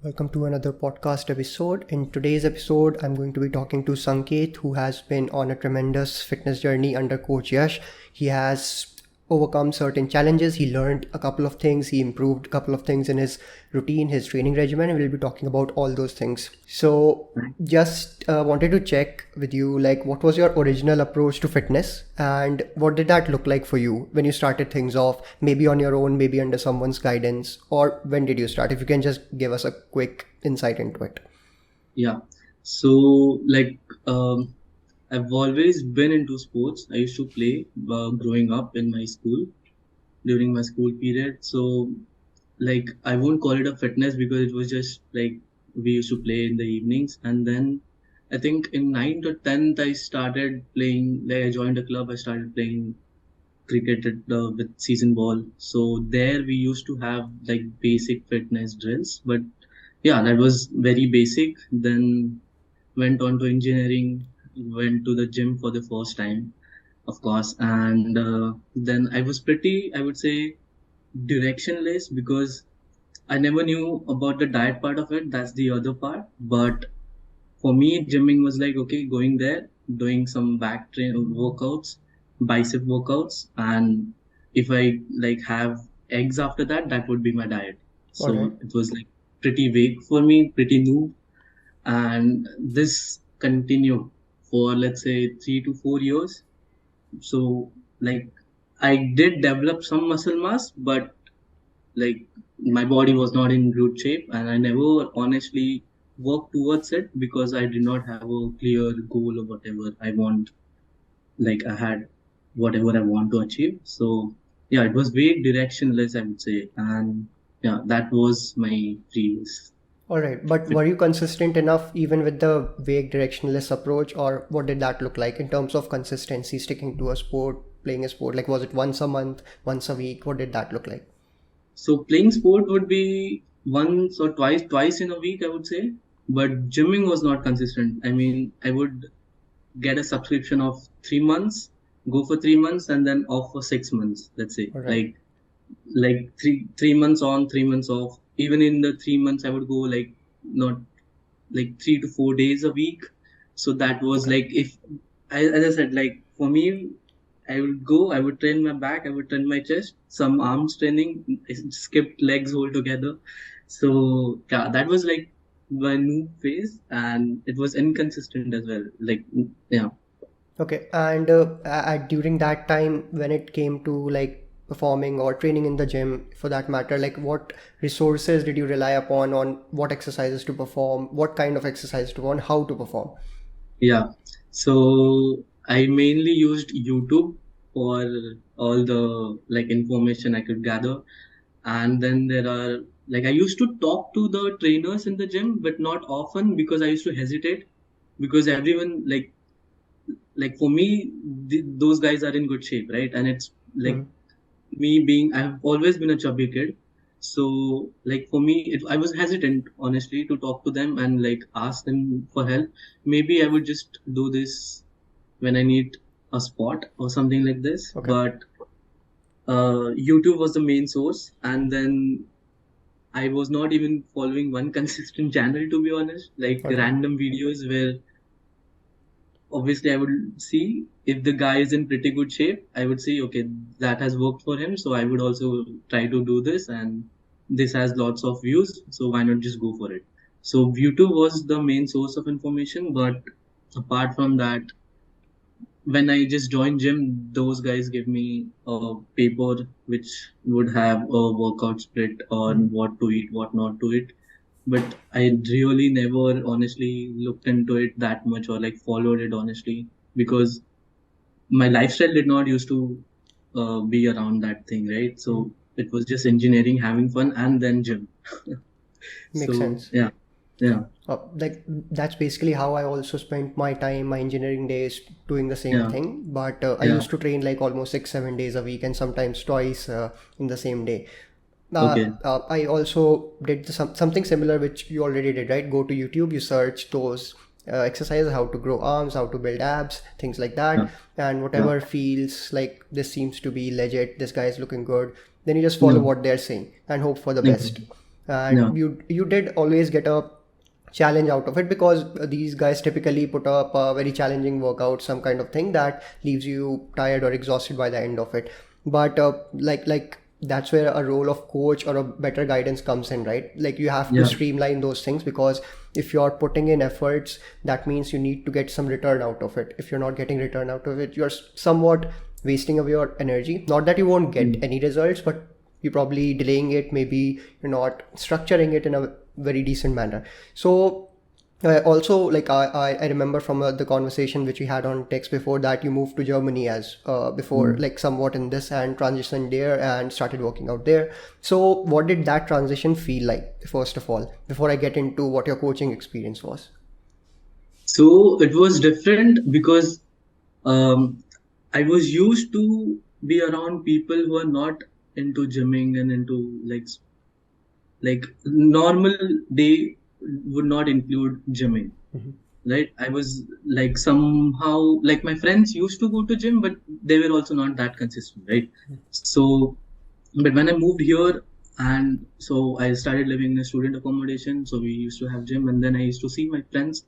Welcome to another podcast episode. In today's episode, I'm going to be talking to Sanket, who has been on a tremendous fitness journey under Coach Yash. He has overcome certain challenges. He learned a couple of things. He improved a couple of things in his routine, his training regimen, and we'll be talking about all those things. So, just wanted to check with you, like, what was your original approach to fitness, and what did that look like for you when you started things off? Maybe on your own, maybe under someone's guidance, or when did you start? If you can just give us a quick insight into it. Yeah. So, I've always been into sports. I used to play growing up in my school during my school period. So, I won't call it a fitness because it was just like we used to play in the evenings. And then I think in 9th or 10th, I started playing, like I joined a club. I started playing cricket with season ball. So, there we used to have like basic fitness drills. But yeah, that was very basic. Then went on to engineering, went to the gym for the first time, of course. And then I was pretty, I would say, directionless because I never knew about the diet part of it. That's the other part. But for me, gymming was like, okay, going there, doing some back train workouts, bicep workouts. And if I like have eggs after that, that would be my diet. All right. So it was like pretty vague for me, pretty new, and this continued for let's say 3 to 4 years. So like I did develop some muscle mass, but like my body was not in good shape, and I never honestly worked towards it because I did not have a clear goal or whatever I want. Like I had whatever I want to achieve. So yeah, it was very directionless, I would say. And yeah, that was my previous. All right. But were you consistent enough even with the vague directionless approach, or what did that look like in terms of consistency, sticking to a sport, playing a sport? Like, was it once a month, once a week? What did that look like? So playing sport would be once or twice in a week, I would say. But gymming was not consistent. I mean, I would get a subscription of 3 months, go for 3 months, and then off for 6 months. Let's say, All right. like three months on, 3 months off. Even in the 3 months, I would go like not like 3 to 4 days a week. So that was Okay. like if as I said, like for me, I would go, I would train my back, I would train my chest, some arms training, I skipped legs altogether. So yeah, that was like my new phase, and it was inconsistent as well. Like yeah. Okay. And during that time, when it came to like performing or training in the gym for that matter, like what resources did you rely upon, on what exercises to perform, what kind of exercise to perform, how to perform? Yeah. So I mainly used YouTube for all the like information I could gather. And then there are like I used to talk to the trainers in the gym, but not often because I used to hesitate because everyone like for me those guys are in good shape, right? And it's like Mhm. me being I've always been a chubby kid. So like for me I was hesitant honestly to talk to them and like ask them for help. Maybe I would just do this when I need a spot or something like this. Okay. But YouTube was the main source, and then I was not even following one consistent channel to be honest, like All right. random videos where obviously I would see if the guy is in pretty good shape. I would say, okay, that has worked for him. So I would also try to do this, and this has lots of views. So why not just go for it? So YouTube was the main source of information. But apart from that, when I just joined gym, those guys give me a paper which would have a workout split on Mhm. what to eat, what not to eat. But I really never honestly looked into it that much or like followed it honestly because my lifestyle did not used to be around that thing, right? Mhm. So it was just engineering, having fun, and then gym. Makes So sense. yeah, yeah, Like that's basically how I also spent my time, my engineering days, doing the same yeah, thing. But I yeah. used to train like almost 6, 7 days a week, and sometimes twice in the same day. Okay. I also did something similar, which you already did, right? Go to YouTube, you search those exercises, how to grow arms, how to build abs, things like Yeah, that, and yeah. whatever feels like this seems to be legit, this guy is looking good, then you just follow Mm, what they're saying and hope for the best. exactly. and Yeah. you did always get a challenge out of it, because these guys typically put up a very challenging workout, some kind of thing that leaves you tired or exhausted by the end of it. But like that's where a role of coach or a better guidance comes in, right? Like you have to Yeah. streamline those things, because if you're putting in efforts, that means you need to get some return out of it. If you're not getting return out of it, you're somewhat wasting away your energy. Not that you won't get Mm. any results, but you're probably delaying it. Maybe you're not structuring it in a very decent manner. So also, like I remember from the conversation which we had on text before, that you moved to Germany as before, Mm. like somewhat in this, and transitioned there and started working out there. So what did that transition feel like, first of all, before I get into what your coaching experience was? So it was different because um, I was used to be around people who are not into gymming and into like normal day would not include gymming, Mhm. right? I was like somehow like my friends used to go to gym, but they were also not that consistent, right? So, but when I moved here, and so I started living in a student accommodation, so we used to have gym, and then I used to see my friends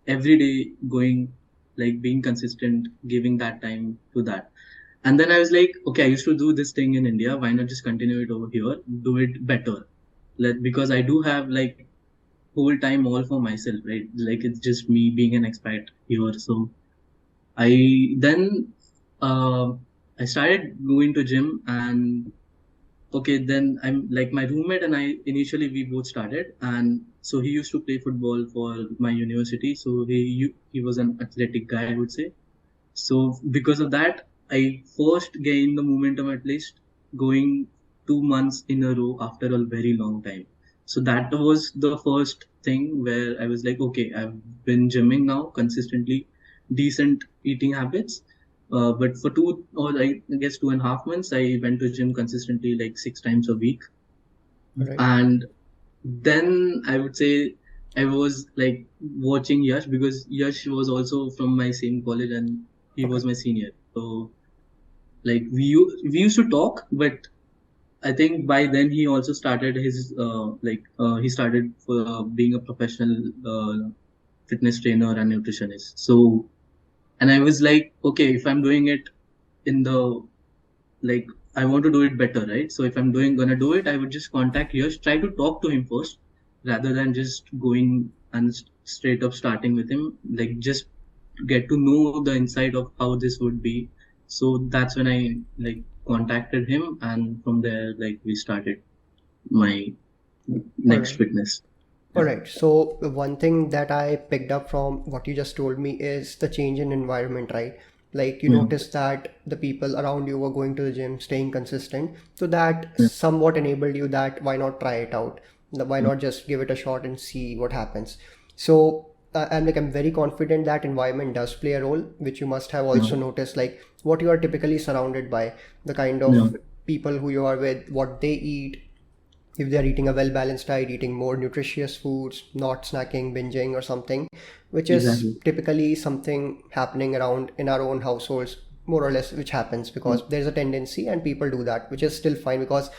every day going, like being consistent, giving that time to that. And then I was like, okay, I used to do this thing in India. Why not just continue it over here, do it better? Because I do have like whole time all for myself, right? Like it's just me being an expat here. So I then uh, I started going to gym, and okay, then I'm like my roommate and I initially we both started, and so he used to play football for my university. So he was an athletic guy, I would say. So because of that, I first gained the momentum, at least going 2 months in a row after a very long time. So that was the first thing where I was like, okay, I've been gymming now consistently, decent eating habits. But for two, or I guess 2.5 months, I went to gym consistently like 6 times a week. All right. And then I would say I was like watching Yash, because Yash was also from my same college and he Okay. was my senior. So like we used to talk, but I think by then he also started his he started for being a professional fitness trainer and nutritionist. So, and I was like, okay, if I'm doing it in the like I want to do it better, right? So if I'm gonna do it, I would just contact Yash, try to talk to him first, rather than just going and straight up starting with him. Like just get to know the inside of how this would be. So that's when I like contacted him, and from there like we started my All next right. fitness. All Yeah. right. So one thing that I picked up from what you just told me is the change in environment, right? Like you Yeah. noticed that the people around you were going to the gym, staying consistent. So that Yeah. somewhat enabled you that why not try it out? Why not just give it a shot and see what happens? So I'm very confident that environment does play a role, which you must have Yeah. also noticed, like what you are typically surrounded by, the kind Yeah. of people who you are with, what they eat, if they're eating a well balanced diet, eating more nutritious foods, not snacking, binging, or something, which is Exactly. typically something happening around in our own households, more or less, which happens Yeah. because there's a tendency and people do that, which is still fine because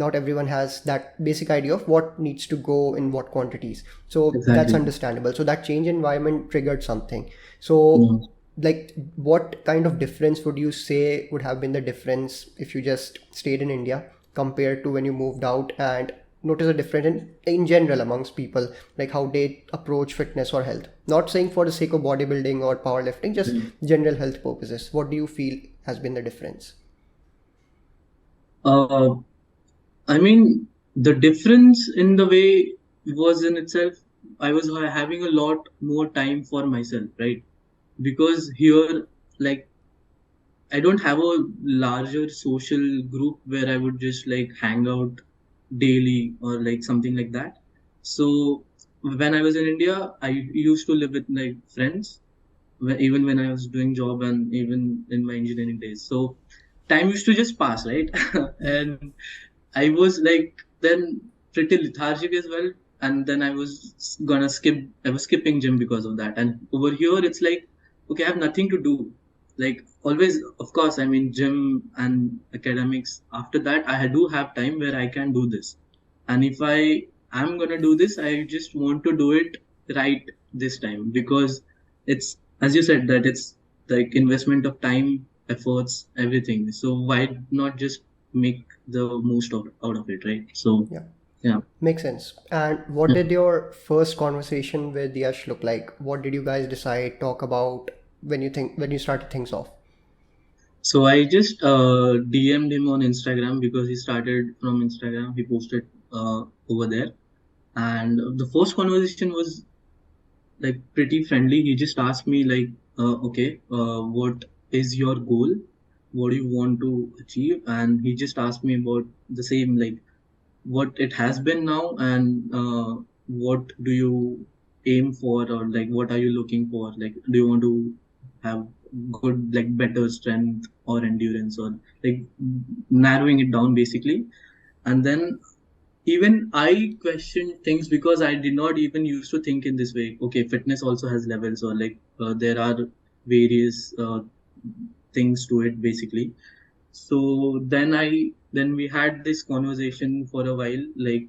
not everyone has that basic idea of what needs to go in what quantities. So that's Exactly. understandable. So that change in environment triggered something. So, Yeah. like, what kind of difference would you say would have been the difference if you just stayed in India compared to when you moved out, and notice a difference in general amongst people, like how they approach fitness or health? Not saying for the sake of bodybuilding or powerlifting, just Yeah. general health purposes. What do you feel has been the difference? Uh, I mean, the difference in the way was in itself, I was having a lot more time for myself, right? Because here, like, I don't have a larger social group where I would just like hang out daily or like something like that. So when I was in India, I used to live with like friends, even when I was doing job and even in my engineering days. So time used to just pass, right? And I was like then pretty lethargic as well. And then I was skipping gym because of that. And over here, it's like, okay, I have nothing to do. Like always, of course, I mean, gym and academics. After that, I do have time where I can do this. And if I I'm gonna do this. I just want to do it right this time, because it's, as you said, that it's like investment of time, efforts, everything. So why not just make the most of out of it, right? So Yeah. yeah. Makes sense. And what did your first conversation with Yash look like? What did you guys decide, talk about when you started things off? So I just DM'd him on Instagram, because he started from Instagram. He posted over there, and the first conversation was like pretty friendly. He just asked me like, okay, what is your goal? What do you want to achieve? And he just asked me about the same, like what it has been now, and what do you aim for, or like what are you looking for? Like, do you want to have good, like better strength or endurance, or like narrowing it down basically. And then even I questioned things, because I did not even used to think in this way. Okay, fitness also has levels, or like there are various things to it basically. So then we had this conversation for a while, like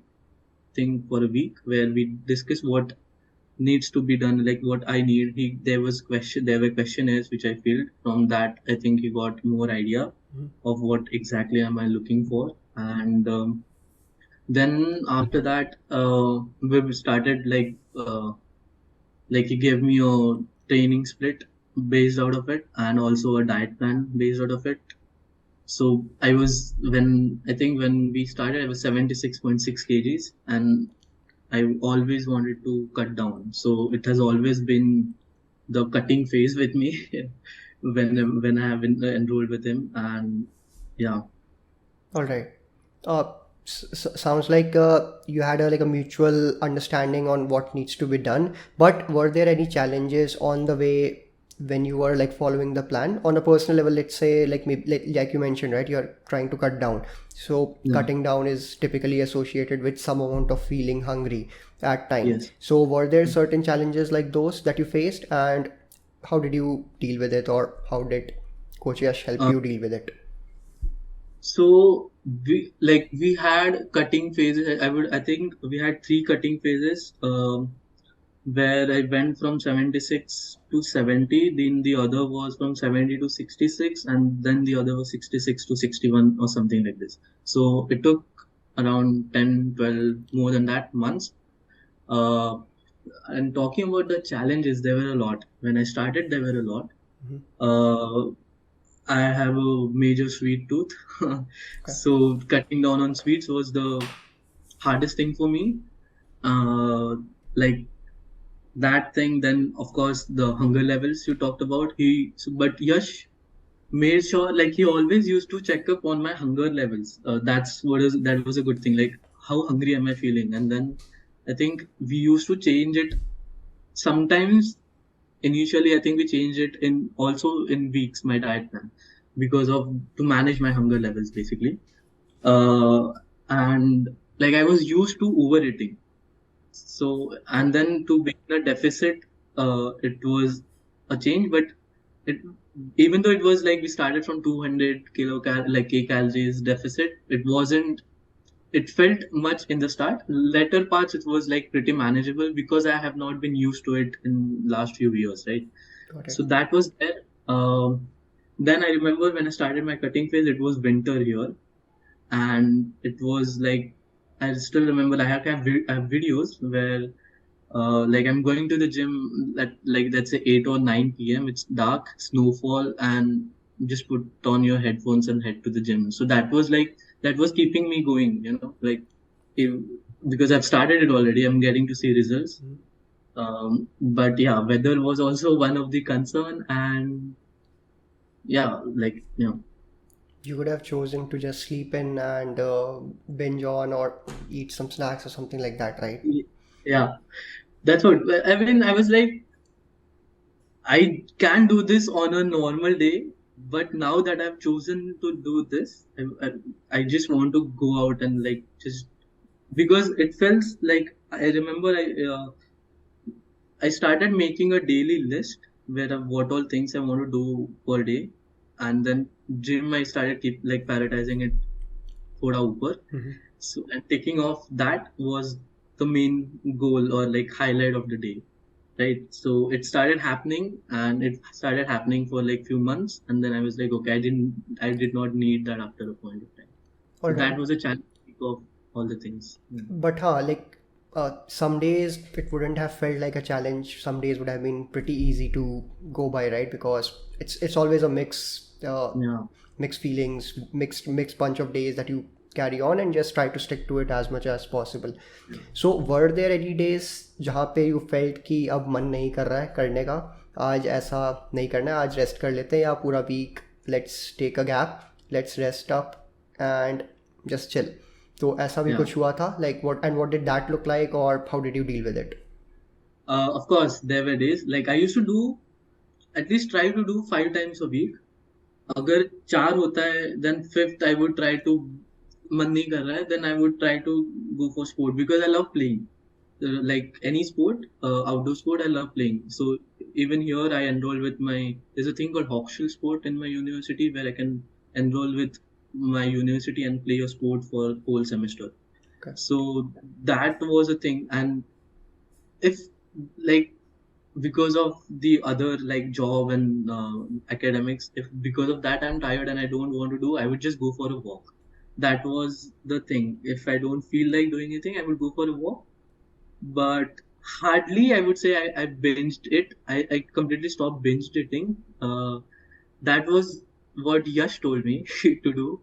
think for a week, where we discussed what needs to be done, like what I need. There were questionnaires which I filled. From that, I think he got more idea of what exactly am I looking for. And then after that, we started like he gave me a training split based out of it, and also a diet plan based out of it. So I think when we started, I was 76.6 kgs, and I always wanted to cut down. So it has always been the cutting phase with me when I have enrolled with him. And yeah. All right. Sounds like you had like a mutual understanding on what needs to be done. But were there any challenges on the way when you were like following the plan on a personal level? Let's say like maybe like you mentioned, right? You're trying to cut down. So Yeah. cutting down is typically associated with some amount of feeling hungry at time. Yes. So were there certain challenges like those that you faced, and how did you deal with it, or how did Coach Yash help Uh, you deal with it? so we had cutting phases. I think we had three cutting phases. Where I went from 76 to 70, then the other was from 70 to 66, and then the other was 66 to 61 or something like this. So it took around 10, 12, more than that months. Uh, and talking about the challenges, there were a lot. When I started, there were a lot. Uh, I have a major sweet tooth. Okay. So cutting down on sweets was the hardest thing for me. Like that thing. Then of course the hunger levels you talked about. But Yash made sure, like he always used to check up on my hunger levels. That was a good thing. Like how hungry am I feeling? And then I think we used to change it sometimes. Initially, I think we changed it in also in weeks, my diet plan, because of to manage my hunger levels basically. And like I was used to overeating. So, and then to be in a deficit, it was a change, but it, even though it was like we started from 200 calories deficit, it wasn't, it felt much in the start. Later parts, it was like pretty manageable, because I have not been used to it in last few years, right? Got So it. that was there. Then I remember when I started my cutting phase, it was winter here, and it was like, I still remember I have videos where like I'm going to the gym at like let's say 8 or 9 p.m. It's dark, snowfall, and just put on your headphones and head to the gym. So that was keeping me going, like if, because I've started it already, I'm getting to see results. But yeah, weather was also one of the concern, and yeah, like You could have chosen to just sleep in and binge on or eat some snacks or something like that, right? yeah, that's what I mean. I was like, I can do this on a normal day, but now that I've chosen to do this, I just want to go out and like just, because it feels like I remember I started making a daily list where what all things I want to do per day, and then gym I started keep prioritizing it thoda upar. Mm-hmm. So and taking off that was the main goal or like highlight of the day, right? So it started happening, and it started happening for like few months, and then I was like, okay, I did not need that after a point of time. All So right. that was a challenge of all the things. But like some days it wouldn't have felt like a challenge. Some days would have been pretty easy to go by, right? Because it's always a Yeah, mixed feelings, mixed bunch of days that you carry on and just try to stick to it as much as possible. So were there any days जहाँ पे you felt कि अब मन नहीं कर रहा है करने का, आज ऐसा नहीं करना है, आज रेस्ट कर लेते हैं, या पूरा week let's take a gap, let's rest up and just chill? तो ऐसा भी yeah. कुछ हुआ था, like what did that look like, or how did you deal with it? Of course, there were days like I used to do at least try to do 5 times a week. अगर 4 होता है, then fifth I would try to, मन नहीं कर रहा है, then I would try to go for sport because I love playing. Like any sport, outdoor sport, I love playing. So even here, I enroll with there's a thing called Hawkshill Sport in my university where I can enroll with my university and play a sport for whole semester. Okay. So that was a thing. And if like because of the other like job and academics, if because of that I'm tired and I don't want to do, I would just go for a walk. That was the thing. If I don't feel like doing anything, I would go for a walk. But hardly I would say I binged it. I completely stopped binge eating. That was what Yash told me to do,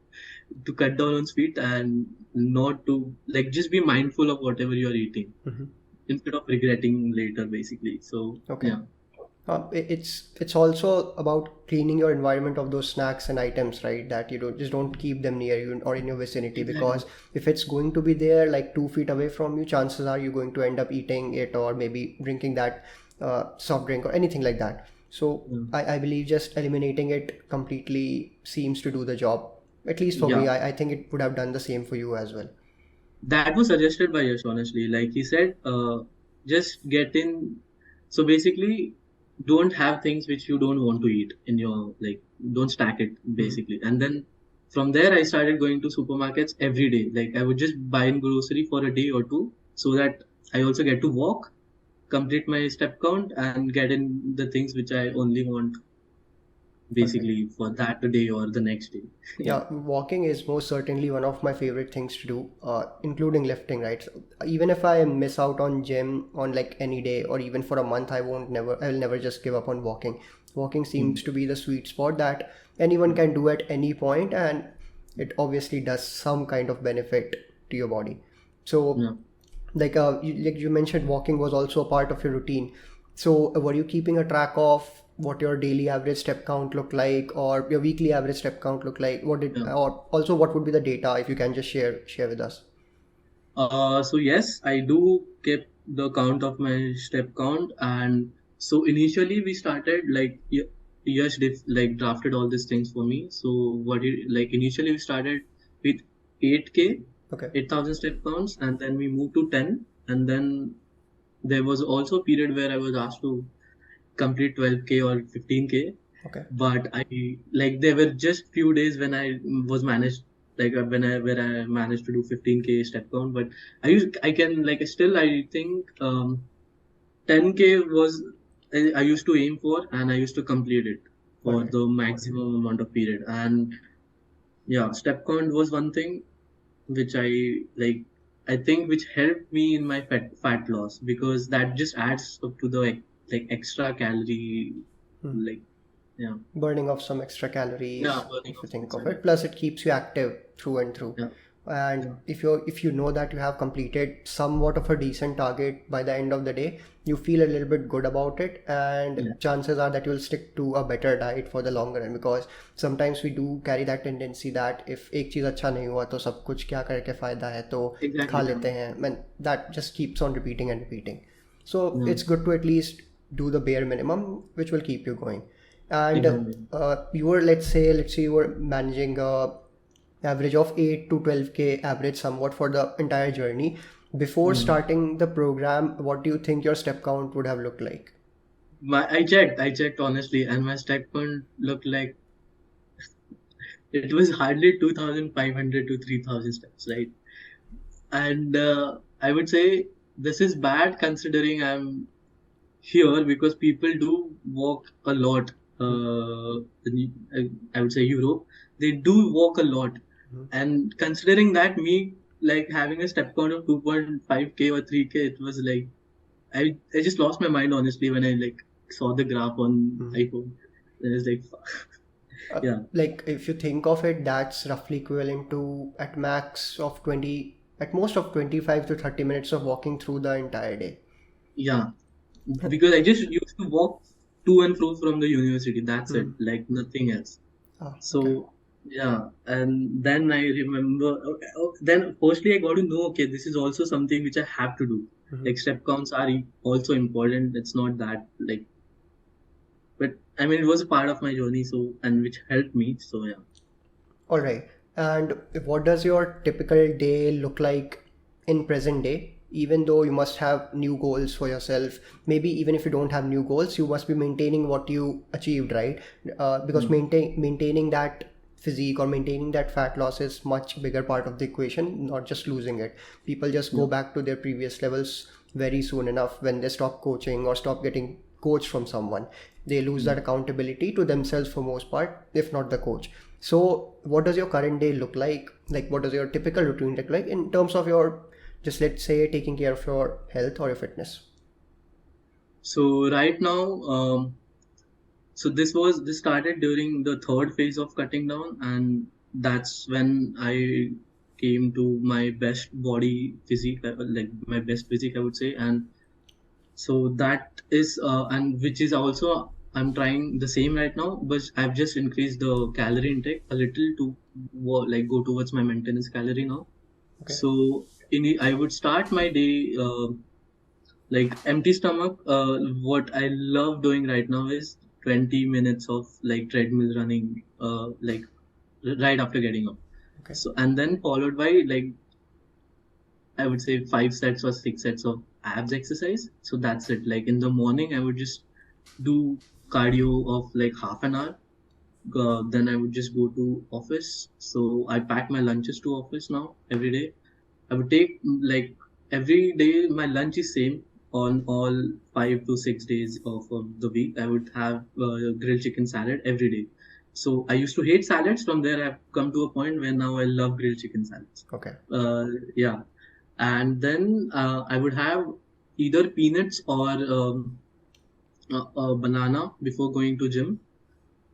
to cut down on sweet and not to like just be mindful of whatever you're eating instead of regretting later, basically. So Okay. yeah, It's also about cleaning your environment of those snacks and items, right? That you don't keep them near you or in your vicinity, exactly. because if it's going to be there like 2 feet away from you, chances are you're going to end up eating it or maybe drinking that soft drink or anything like that. So Yeah. I believe just eliminating it completely seems to do the job. At least for me, Yeah, I think it would have done the same for you as well. that was suggested by Yash, honestly. Like he said, just get in. So basically, don't have things which you don't want to eat in your like. Don't stack it basically. And then from there, I started going to supermarkets every day. Like I would just buy in grocery for a day or two, so that I also get to walk, complete my step count, and get in the things which I only want All right. basically for that day or the next day. Yeah. Yeah, walking is most certainly one of my favorite things to do, including lifting, right? So even if I miss out on gym on like any day or even for a month, I will never just give up on walking. Walking seems to be the sweet spot that anyone can do at any point, and it obviously does some kind of benefit to your body. So Yeah. like you mentioned, walking was also a part of your routine. So were you keeping a track of what your daily average step count look like, or your weekly average step count look like? Yeah. Or also what would be the data, if you can just share with us? So yes, I do keep the count of my step count, and so initially we started like Yash like drafted all these things for me. So like initially we started with 8K, Okay. 8,000 step counts, and then we moved to 10, and then there was also a period where I was asked to complete 12K or 15K. Okay. But I like there were just few days when I was managed like where I managed to do 15K step count. But I can like still I think 10K was I used to aim for, and I used to complete it All for right. the maximum amount of period. And yeah, step count was one thing which I think which helped me in my fat loss, because that just adds up to the like extra calorie, like yeah. Burning off some extra calories, Yeah, burning if you of some think of extra it. Plus it keeps you active through and through. yeah, And yeah, if you know that you have completed somewhat of a decent target by the end of the day, you feel a little bit good about it, and yeah, chances are that you'll stick to a better diet for the longer run, because sometimes we do carry that tendency that if एक चीज़ अच्छा नहीं हुआ तो सब कुछ क्या करके फ़ायदा है, तो खा exactly. Yeah, लेते हैं, and that just keeps on repeating and repeating. So yeah, it's good to at least do the bare minimum, which will keep you going. And exactly. you were, let's say you were managing a average of 8 to 12K average somewhat for the entire journey. Before Mm. starting the program, what do you think your step count would have looked like? I checked honestly, and my step count looked like it was hardly 2,500 to 3,000 steps, right? And I would say this is bad considering I'm here because people do walk a lot. I would say Europe, they do walk a lot, and considering that me like having a step count of 2.5k or 3k, it was like I just lost my mind honestly when I like saw the graph on iPhone. And it's like, yeah, Like if you think of it, that's roughly equivalent to at max of 20, at most of 25 to 30 minutes of walking through the entire day. yeah, because I just used to walk to and fro from the university. That's it, like nothing else. Oh, okay. So yeah, and then I remember. Then firstly, I got to know. Okay, this is also something which I have to do. Like step counts are also important. It's not that like, but I mean, it was a part of my journey. So and which helped me. So yeah. All right. And what does your typical day look like in present day? Even though you must have new goals for yourself, maybe even if you don't have new goals, you must be maintaining what you achieved, right? Because Mm. maintaining that physique or maintaining that fat loss is much bigger part of the equation, not just losing it. People just go Yeah. back to their previous levels very soon enough when they stop coaching or stop getting coached from someone. They lose that Mm. accountability to themselves for most part, if not the coach. So, what does your current day look like? Like, what does your typical routine look like in terms of your, just let's say, taking care of your health or your fitness? So right now, so this started during the third phase of cutting down, and that's when I came to my best body physique, like my best physique, I would say. And so that is, and which is also I'm trying the same right now, but I've just increased the calorie intake a little to like go towards my maintenance calorie now. Okay. So I would start my day. Like empty stomach, what I love doing right now is 20 minutes of like treadmill running, like right after getting up. Okay. So and then followed by like I would say 5 sets or 6 sets of abs exercise. So that's it. Like in the morning I would just do cardio of like half an hour. Then I would just go to office. So I pack my lunches to office now every day. I would take like every day my lunch is same on all 5 to 6 days of the week. I would have grilled chicken salad every day. So I used to hate salads. From there, I've come to a point where now I love grilled chicken salads. Okay. Yeah, and then I would have either peanuts or a banana before going to gym.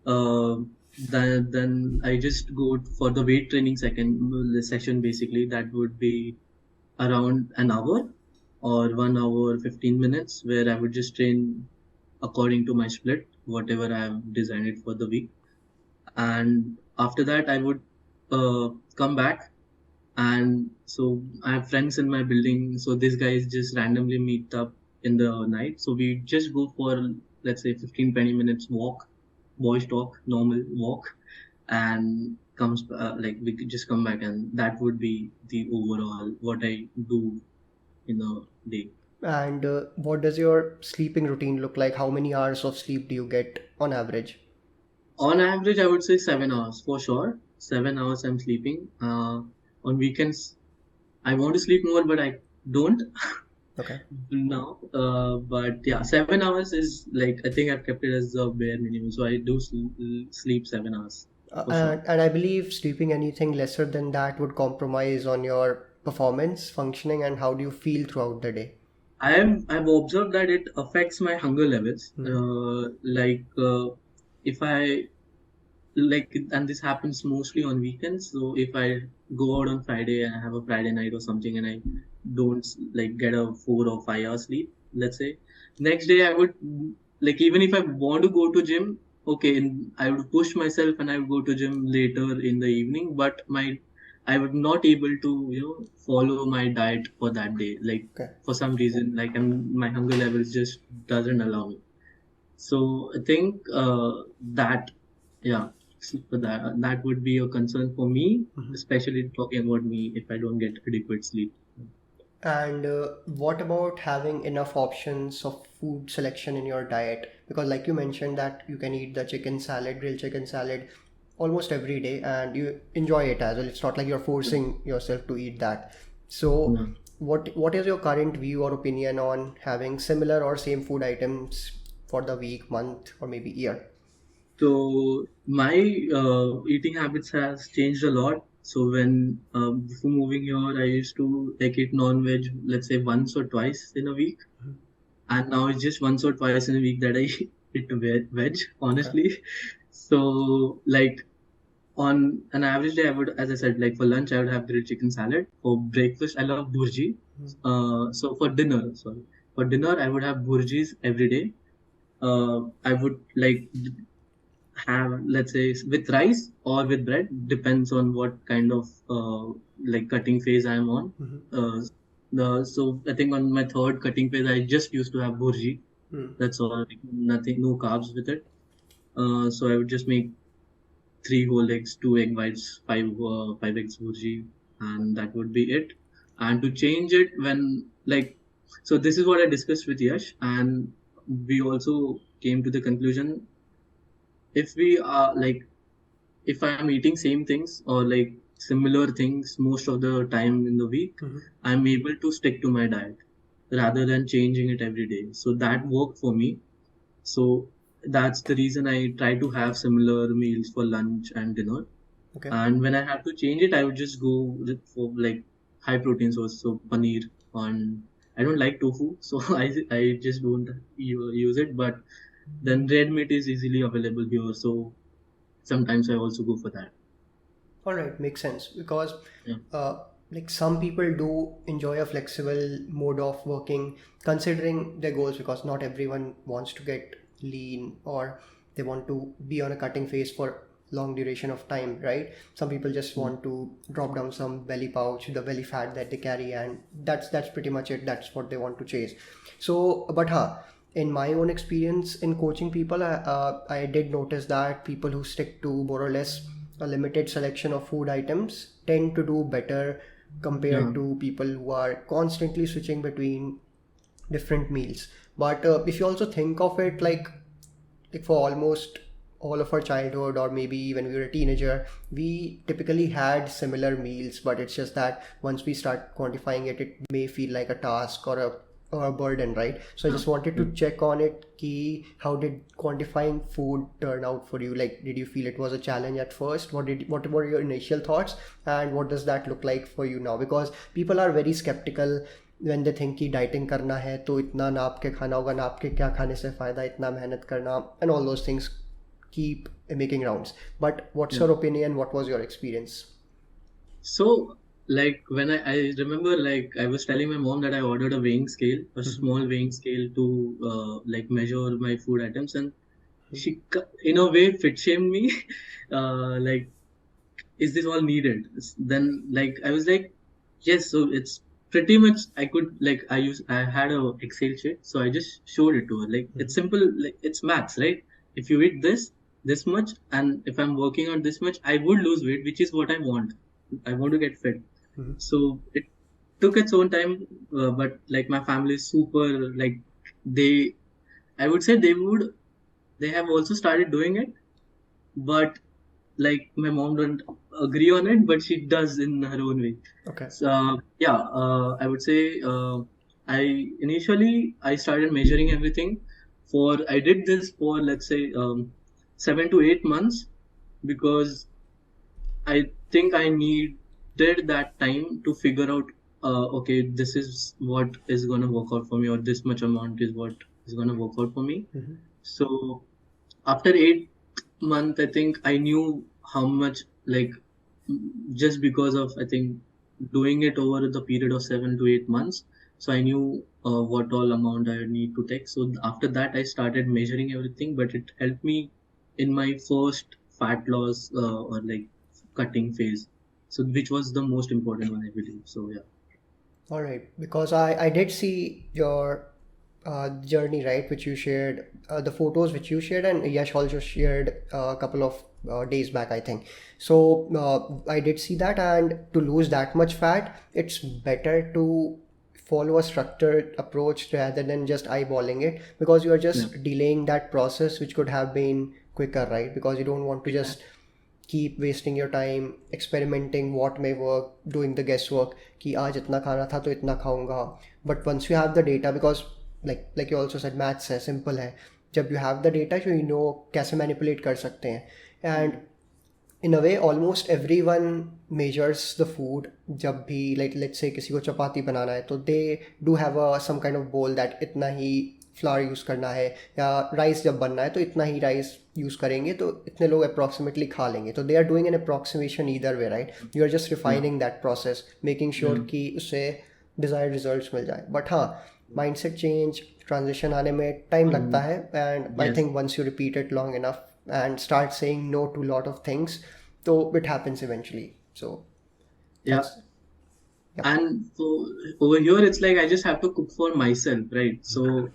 Uh, then I just go for the weight training session. Basically, that would be around an hour or 1 hour 15 minutes where I would just train according to my split, whatever I have designed it for the week. And after that, I would come back. And so I have friends in my building. So these guys just randomly meet up in the night. So we just go for, let's say, 15-20 minutes walk, boys talk, normal walk, and comes like we could just come back, and that would be the overall what I do in a day. And what does your sleeping routine look like? How many hours of sleep do you get on average? On average, I would say 7 hours for sure. 7 hours I'm sleeping. On weekends, I want to sleep more, but I don't Okay. now. But yeah, 7 hours is like I think I've kept it as the bare minimum. So I do sleep 7 hours for sure. And I believe sleeping anything lesser than that would compromise on your performance, functioning, and how do you feel throughout the day? I've observed that it affects my hunger levels. If I like, and this happens mostly on weekends. So if I go out on Friday and I have a Friday night or something, and I don't like get a 4 or 5 hours sleep, let's say, next day I would like even if I want to go to gym, okay, and I would push myself and I would go to gym later in the evening, but my I would not able to follow my diet for that day. Like Okay. for some reason, like my hunger levels just doesn't allow me. So I think that, yeah, so that would be a concern for me, especially talking about me if I don't get adequate sleep. And what about having enough options of food selection in your diet? Because, like you mentioned, that you can eat the chicken salad, grilled chicken salad, almost every day, and you enjoy it as well. It's not like you're forcing yourself to eat that. So, Yeah. what is your current view or opinion on having similar or same food items for the week, month, or maybe year? So my eating habits has changed a lot. So when before moving here, I used to like eat non-veg, let's say once or twice in a week, and now it's just once or twice in a week that I eat veg, Okay. honestly. So like on an average day, I would, as I said, like for lunch, I would have grilled chicken salad. For breakfast, I love burji. So for dinner, sorry, for dinner, I would have burjis every day. I would like have, let's say, with rice or with bread, depends on what kind of like cutting phase I'm on. Mm-hmm. So I think on my third cutting phase, I just used to have burji. Mm. That's all, like, nothing, no carbs with it. So I would just make three whole eggs, two egg whites, five eggs burji, and that would be it. And to change it when like, so this is what I discussed with Yash, and we also came to the conclusion, if we are like, if I'm eating same things or like similar things most of the time in the week, Mm-hmm. I'm able to stick to my diet rather than changing it every day. So that worked for me. So that's the reason I try to have similar meals for lunch and dinner. Okay. And when I have to change it, I would just go for like high protein source, so paneer. And I don't like tofu, so I just don't use it. But then red meat is easily available here, so sometimes I also go for that. All right, makes sense because Yeah. like some people do enjoy a flexible mode of working considering their goals, because not everyone wants to get lean or they want to be on a cutting phase for long duration of time, right? Some people just Mm. want to drop down some belly pouch, the belly fat that they carry, and that's pretty much it. That's what they want to chase. So, but in my own experience in coaching people, I did notice that people who stick to more or less a limited selection of food items tend to do better Yeah. compared to people who are constantly switching between different meals. But if you also think of it like for almost all of our childhood, or maybe when we were a teenager, we typically had similar meals, but it's just that once we start quantifying it, it may feel like a task or a burden, right? So I Yeah. just wanted to Mm. check on it, key, how did quantifying food turn out for you? Like, did you feel it was a challenge at first? What were your initial thoughts, and what does that look like for you now? Because people are very skeptical when they think कि dieting करना है तो इतना नाप के खाना होगा, नाप के क्या खाने से फ़ायदा, इतना मेहनत करना, and all those things keep making rounds. But what's Yeah. your opinion? What was your experience? So, like when I remember, like I was telling my mom that I ordered a weighing scale, a Mhm. small weighing scale to like measure my food items, and she in a way fit shamed me. Like, is this all needed? Then like I was like, yes. So it's pretty much I could like I had a Excel sheet, so I just showed it to her. Like it's Mhm. simple, like it's maths, right? If you eat this much, and if I'm working on this much, I would lose weight, which is what I want. I want to get fit. Mhm. So it took its own time, but like my family is super like they. I would say they have also started doing it, but like my mom don't agree on it, but she does in her own way. Okay. So yeah, I would say I initially I started measuring everything. For I did this for, let's say, 7 to 8 months, because I think I needed that time to figure out, okay, this is what is gonna work out for me, or this much amount is what is gonna work out for me. Mhm. So after 8 months, I think I knew how much, like, just because of, I think, doing it over the period of 7 to 8 months. So I knew what all amount I need to take. So after that, I started measuring everything, but it helped me in my first fat loss or like cutting phase. So which was the most important one, I believe. So yeah. All right, because I did see your journey, right, which you shared, the photos which you shared, and Yash also shared a couple of days back, I think. So I did see that, and to lose that much fat, it's better to follow a structured approach rather than just eyeballing it, because you are Yeah. just delaying that process which could have been quicker, right? Because you don't want to just keep wasting your time experimenting what may work, doing the guesswork कि आज इतना खाना था तो इतना खाऊंगा. But once you have the data, because like you also said, maths है, simple है. जब you have the data, so you know कैसे manipulate कर सकते हैं. And in a way almost everyone measures the food. जब भी like let's say किसी को चपाती बनाना है तो they do have a some kind of bowl that इतना ही फ्लावर यूज़ करना है, या राइस जब बनना है तो इतना ही राइस यूज़ करेंगे तो इतने लोग अप्रॉक्सीमेटली खा लेंगे. तो they are doing an approximation either way, right. You are just refining that process, making sure कि उससे डिज़ायर्ड रिजल्ट्स मिल जाए. बट हाँ, माइंडसेट चेंज, ट्रांजिशन आने में टाइम लगता है. And I think once you repeat it long enough and start saying no to a lot of things, so it happens eventually. So Yeah. yeah. And so over here, it's like I just have to cook for myself, right? So,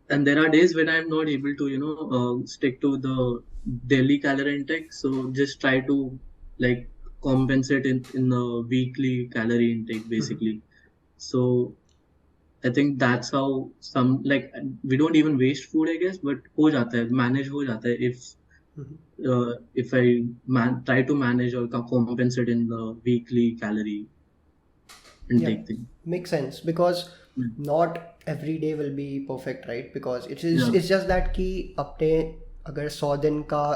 and there are days when I'm not able to, stick to the daily calorie intake. So just try to like compensate in the weekly calorie intake, basically. So I think that's how some like we don't even waste food, I guess, but हो जाता है, manage हो जाता है if I try to manage or compensate in the weekly calorie intake thing. Makes sense, because not every day will be perfect, right? Because it's just that कि अपने अगर 100 दिन का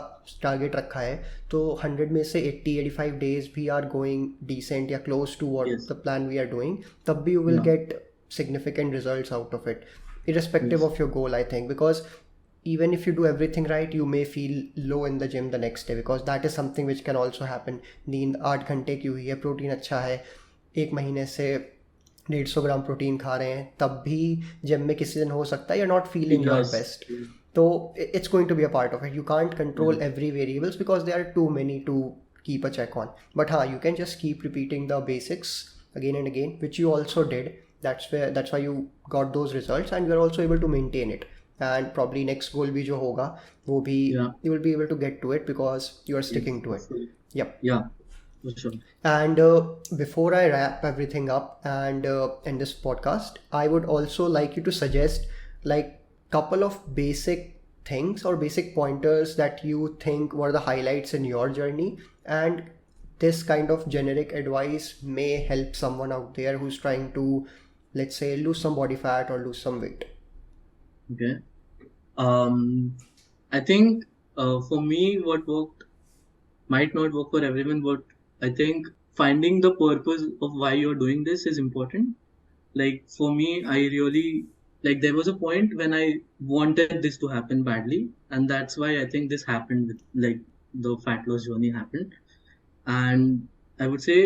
टारगेट रखा है तो 100 में से 80-85 days भी are going decent या close to what the plan we are doing, तब भी you will get significant results out of it, irrespective of your goal, I think. Because even if you do everything right, you may feel low in the gym the next day, because that is something which can also happen. नींद 8 घंटे की हुई है, protein अच्छा है, 1 महीने से 150 gram protein खा रहे हैं, तब भी जिम में किसी दिन हो सकता है you're not feeling your best. So it's going to be a part of it. You can't control every variables because there are too many to keep a check on. But you can just keep repeating the basics again and again, which you also did. That's why you got those results, and you're also able to maintain it. And probably next goal भी जो होगा वो भी you will be able to get to it because you are sticking to it. Yep. Yeah, for sure. And before I wrap everything up and end this podcast, I would also like you to suggest like couple of basic things or basic pointers that you think were the highlights in your journey, and this kind of generic advice may help someone out there who's trying to, let's say, lose some body fat or lose some weight. Okay. I think for me, what worked might not work for everyone, but I think finding the purpose of why you're doing this is important. Like for me, I really like there was a point when I wanted this to happen badly, and that's why I think this happened with like the fat loss journey happened. And I would say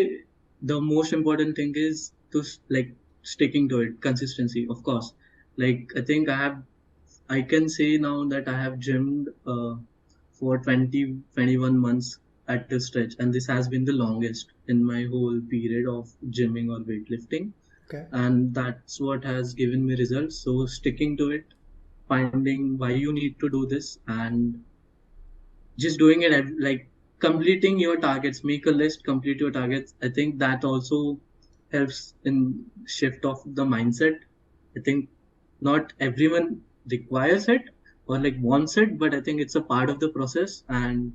the most important thing is to like sticking to it, consistency, of course. Like I think I can say now that I have gymmed for 21 months at the stretch, and this has been the longest in my whole period of gymming or weightlifting. Okay. And that's what has given me results. So sticking to it, finding why you need to do this, and just doing it like completing your targets. Make a list, complete your targets. I think that also helps in shift of the mindset. I think not everyone requires it or like wants it, but I think it's a part of the process, and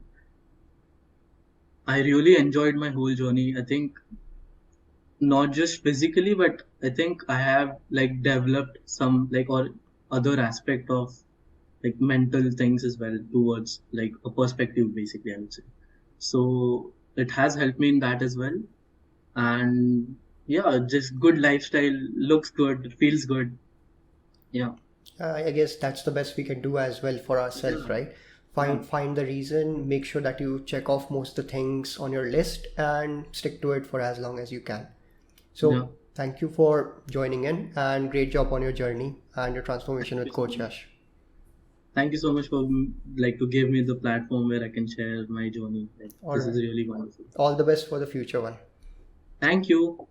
I really enjoyed my whole journey. I think not just physically, but I think I have like developed some like or other aspect of like mental things as well towards like a perspective, basically, I would say. So it has helped me in that as well. And yeah, just good lifestyle, looks good, feels good. Yeah. I guess that's the best we can do as well for ourselves, right? Find the reason, make sure that you check off most of the things on your list and stick to it for as long as you can. So thank you for joining in, and great job on your journey and your transformation with Coach Yash. Thank you so much for like to give me the platform where I can share my journey. Like, this is really wonderful. All the best for the future one. Thank you.